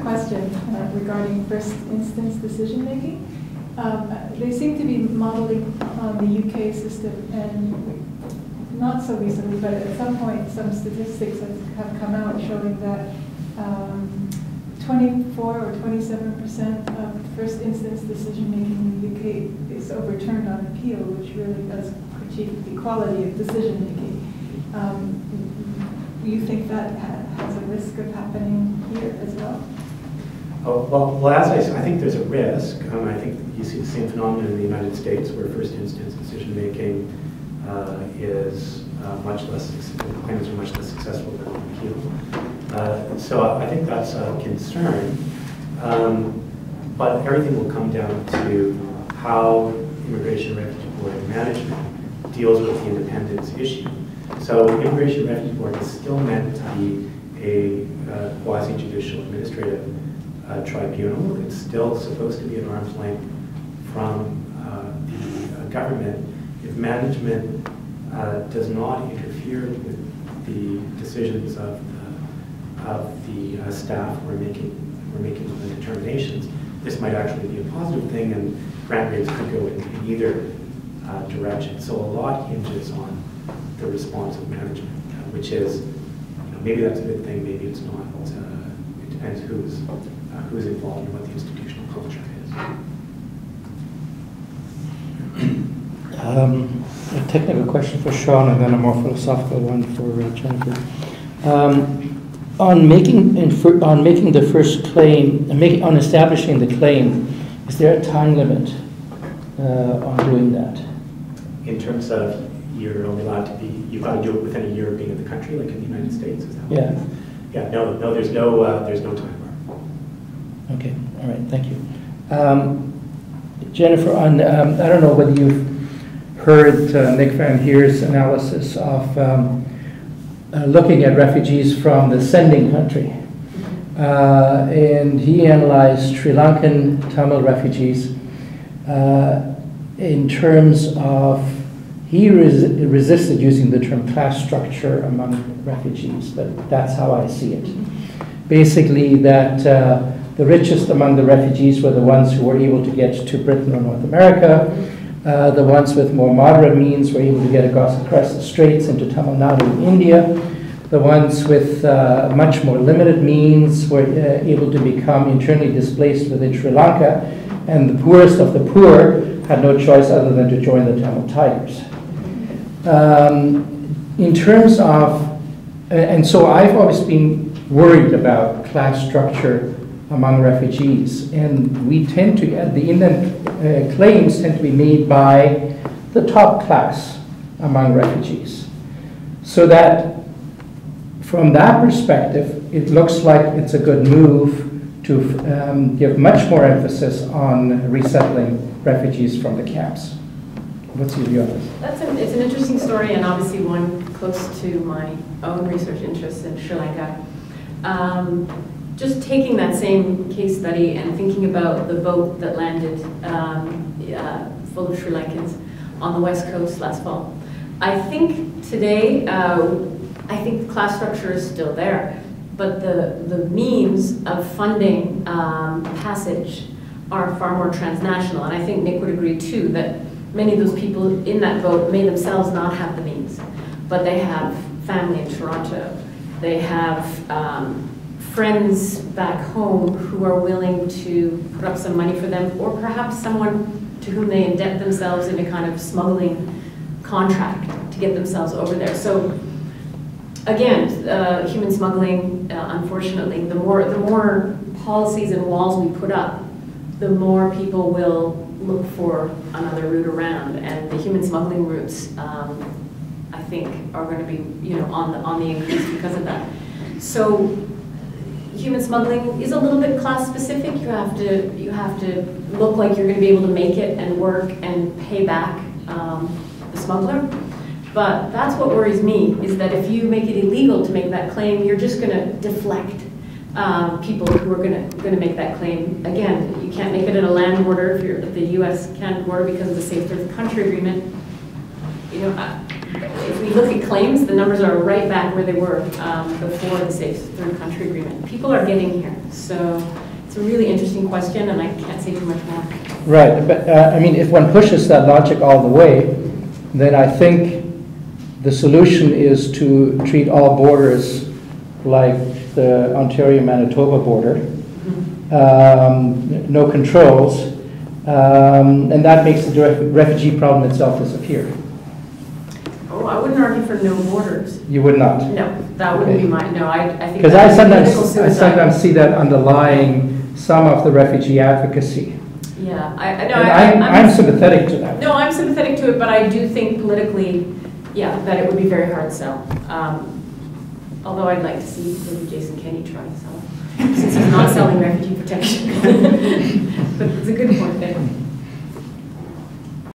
question regarding first instance decision making. They seem to be modeling on the UK system, and not so recently, but at some point, some statistics have come out showing that 24 or 27% of first instance decision making in the UK is overturned on appeal, which really does critique the quality of decision making. Do you think that has a risk of happening here as well? Oh, well, as I said, I think there's a risk. I think you see the same phenomenon in the United States, where first instance decision making is much less, claims are much less successful than appeal. So I think that's a concern. But everything will come down to how Immigration and Refugee Board management deals with the independence issue. So Immigration and Refugee Board is still meant to be a quasi-judicial administrative tribunal. It's still supposed to be an arm's length from the government. If management does not interfere with the decisions of the staff who are making the determinations, this might actually be a positive thing, and grant rates could go in either direction. So a lot hinges on the response of management, which is, maybe that's a good thing, maybe it's not. It depends who's involved and what the institutional culture is. A technical question for Sean, and then a more philosophical one for Jennifer. On making the first claim, on establishing the claim, is there a time limit on doing that? In terms of you're only allowed to be, you've got to do it within a year of being in the country, like in the United States, is that what it is? Yeah, no, there's no time bar. Okay, all right, thank you. Jennifer, on I don't know whether you've heard Nick Van Heer's analysis of looking at refugees from the sending country. And he analyzed Sri Lankan Tamil refugees in terms of, he resisted using the term class structure among refugees, but that's how I see it. Basically that the richest among the refugees were the ones who were able to get to Britain or North America. The ones with more moderate means were able to get across the Straits into Tamil Nadu in India. The ones with much more limited means were able to become internally displaced within Sri Lanka, and the poorest of the poor had no choice other than to join the Tamil Tigers. In terms of, and so I've always been worried about class structure among refugees, and we tend to, the indent claims tend to be made by the top class among refugees. So that from that perspective, it looks like it's a good move to give much more emphasis on resettling refugees from the camps. What's your view on this? It's an interesting story, and obviously one close to my own research interests in Sri Lanka. Just taking that same case study and thinking about the boat that landed full of Sri Lankans on the West Coast last fall. I think today, I think the class structure is still there, but the means of funding passage are far more transnational, and I think Nick would agree too that many of those people in that boat may themselves not have the means, but they have family in Toronto, they have friends back home who are willing to put up some money for them, or perhaps someone to whom they indebt themselves in a kind of smuggling contract to get themselves over there. So again, human smuggling, unfortunately, the more policies and walls we put up, the more people will look for another route around, and the human smuggling routes, I think, are going to be, on the increase because of that. So human smuggling is a little bit class specific. You have to look like you're going to be able to make it and work and pay back the smuggler. But that's what worries me, is that if you make it illegal to make that claim, you're just going to deflect people who are going to make that claim. Again, you can't make it at a land border if you're at the U.S.-Canada border because of the Safe Third Country Agreement. If we you look at claims, the numbers are right back where they were before the Safe Third Country Agreement. People are getting here. So it's a really interesting question, and I can't say too much more. Right, but I mean, if one pushes that logic all the way, then I think the solution is to treat all borders like the Ontario-Manitoba border, no controls, and that makes the refugee problem itself disappear. Oh, I wouldn't argue for no borders. You would not? No, that wouldn't be my, no, I think because I political suicide. sometimes see that underlying some of the refugee advocacy. Yeah, I'm sympathetic to that. No, I'm sympathetic to it, but I do think politically, yeah, that it would be very hard to sell. Although I'd like to see maybe Jason Kenney try to sell it, since he's not selling refugee protection. But it's a good point there.